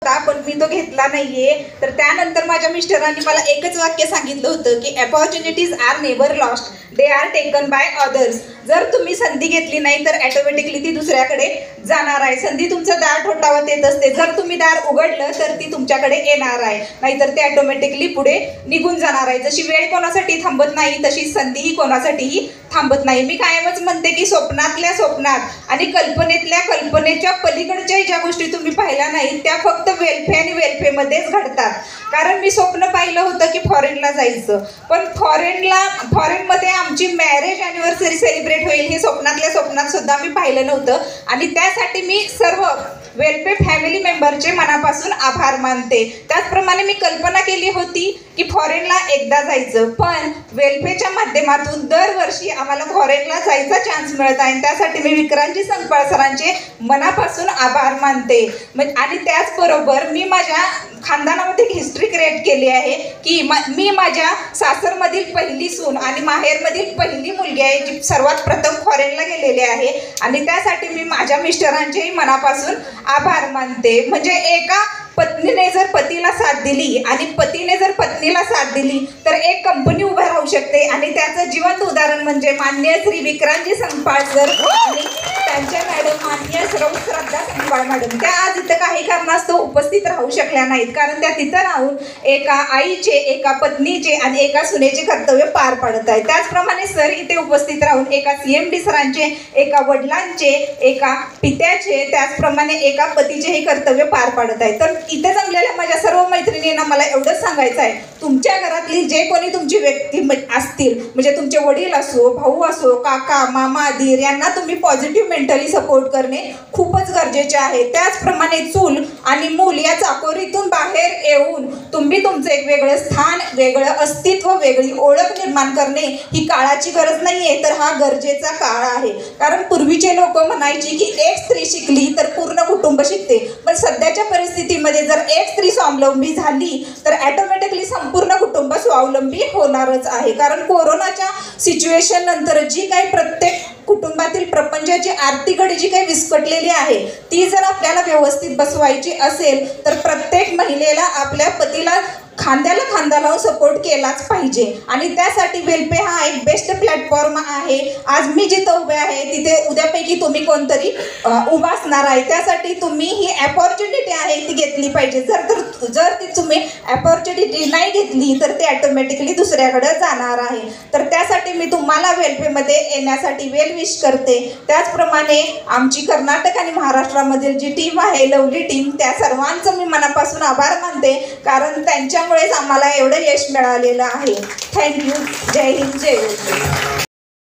पण मी तो घेतला नाहीये। तर त्यानंतर माझ्या मिस्टरांनी मला एकच वाक्य सांगितलं होतं की opportunities are never lost, they are taken by others. जर तुम्ही संधी घेतली नाही तर ऑटोमॅटिकली ती दुसऱ्याकडे जाणार आहे। संधी तुमचं दार ठोठावत येत असते, जर तुम्ही दार उघडलं तर ती तुमच्याकडे येणार आहे, नाहीतर ते ऑटोमॅटिकली पुढे निघून जाणार आहे। जशी वेळ कोणासाठी थांबत नाही तशी संधीही कोणासाठीही थांबत नाही। मी कायमच म्हणते की स्वप्नातल्या स्वप्नात आणि कल्पनेतल्या कल्पनेच्या पलीकडच्या ज्या गोष्टी तुम्ही पाहिल्या नाहीत त्या फक्त वेल्फे आणि वेल्फेमध्येच घडतात। कारण मी स्वप्न पाहिलं होतं की फॉरेनला जायचं, पण फॉरेनमध्ये आमची मॅरेज ॲनिव्हर्सरी सेलिब्रेट होईल हे स्वप्नातल्या स्वप्नात सुद्धा मी पाहिलं नव्हतं। आणि त्यासाठी मी सर्व वेल्फे फॅमिली मेंबरचे मनापासून आभार मानते। त्याचप्रमाणे मी कल्पना केली होती की फॉरेनला एकदा जायचं, पण वेल्फेच्या माध्यमातून दरवर्षी आम्हाला फॉरेनला जायचा चान्स मिळत आहे। त्यासाठी मी विक्रांतजी संकपाळ सरांचे मनापासून आभार मानते। आणि त्याचबरोबर मी माझ्या खानदानामध्ये हिस्ट्री क्रिएट केली आहे की मी माझ्या सासरमधील पहिली सून आणि माहेरमधील पहिली मुलगी आहे जी सर्वात प्रथम फॉरेनला गेलेली आहे। आणि त्यासाठी मी माझ्या मिस्टरांचेही मनापासून आभार मानते। म्हणजे एका पत्नीने जर पतीला साथ दिली आणि पतीने जर पत्नीला साथ दिली तर एक कंपनी उभं राहू शकते। आणि त्याचं जिवंत उदाहरण म्हणजे माननीय श्री विक्रांतजी संकपाळ सर आणि त्यांच्या मॅडम माननीय श्रद्धा संकपाळ मॅडम। त्या आज इथं काही कारणास्तव उपस्थित राहू शकल्या नाहीत, कारण त्या तिथं राहून एका आईचे, एका पत्नीचे आणि एका सुनेचे कर्तव्य पार पाडत आहेत। त्याचप्रमाणे सर इथे उपस्थित राहून एका CMD सरांचे, एका वडिलांचे, एका पित्याचे, त्याचप्रमाणे एका पतीचेही कर्तव्य पार पाडत आहेत। तर इथे जमलेल्या माझ्या सर्व मैत्रिणींना मला एवढंच सांगायचं आहे, तुमच्या घरातली जे कोणी तुमची व्यक्ती असतील, म्हणजे तुमचे वडील असो, भाऊ असो, काका, मामा, धीर, यांना तुम्ही पॉझिटिव्ह मेंटली सपोर्ट करणे खूपच गरजेचे आहे। त्याचप्रमाणे चूल आणि मूल या चाकोरीतून बाहेर येऊन तुम्ही तुमचं एक वेगळं स्थान, वेगळं अस्तित्व, वेगळी ओळख निर्माण करणे ही काळाची गरज नाहीये, तर हा गरजेचा काळ आहे। कारण पूर्वीचे लोक म्हणायची की एक स्त्री शिकली तर पूर्ण कुटुंब शिकते, पण सध्याच्या परिस्थितीमध्ये जर एक स्त्री स्वावलंबी झाली तर ऑटोमॅटिकली संपूर्ण कुटुंब स्वावलंबी होणारच आहे। कारण कोरोनाच्या सिच्युएशन नंतर जी काही प्रत्येक कुटुंबातील प्रपंचाची आर्थिक घडी जी काही विस्कटलेली आहे ती जर आपल्याला व्यवस्थित बसवायची असेल तर प्रत्येक महिलेला आपल्या पतीला खांद्याला खांदा लावून सपोर्ट केलाच पाहिजे। आणि त्यासाठी वेल्फे हा एक बेस्ट प्लॅटफॉर्म आहे। आज मी जिथं उभे आहे तिथे उद्यापैकी तुम्ही कोणतरी उभा असणार आहे, त्यासाठी तुम्ही ही अपॉर्च्युनिटी आहे ती घेतली पाहिजे। जर ती तुम्ही अपॉर्च्युनिटी नाही घेतली तर ती ऑटोमॅटिकली दुसऱ्याकडे जाणार आहे। तर त्यासाठी मी तुम्हाला वेल्फेमध्ये येण्यासाठी वेल विश करते। त्याचप्रमाणे आमची कर्नाटक आणि महाराष्ट्रामधील जी टीम आहे, लवली टीम, त्या सर्वांचं मी मनापासून आभार मानते, कारण त्यांच्यामुळेच आम्हाला एवढं यश मिळालेलं आहे। थँक्यू। जय हिंद, जय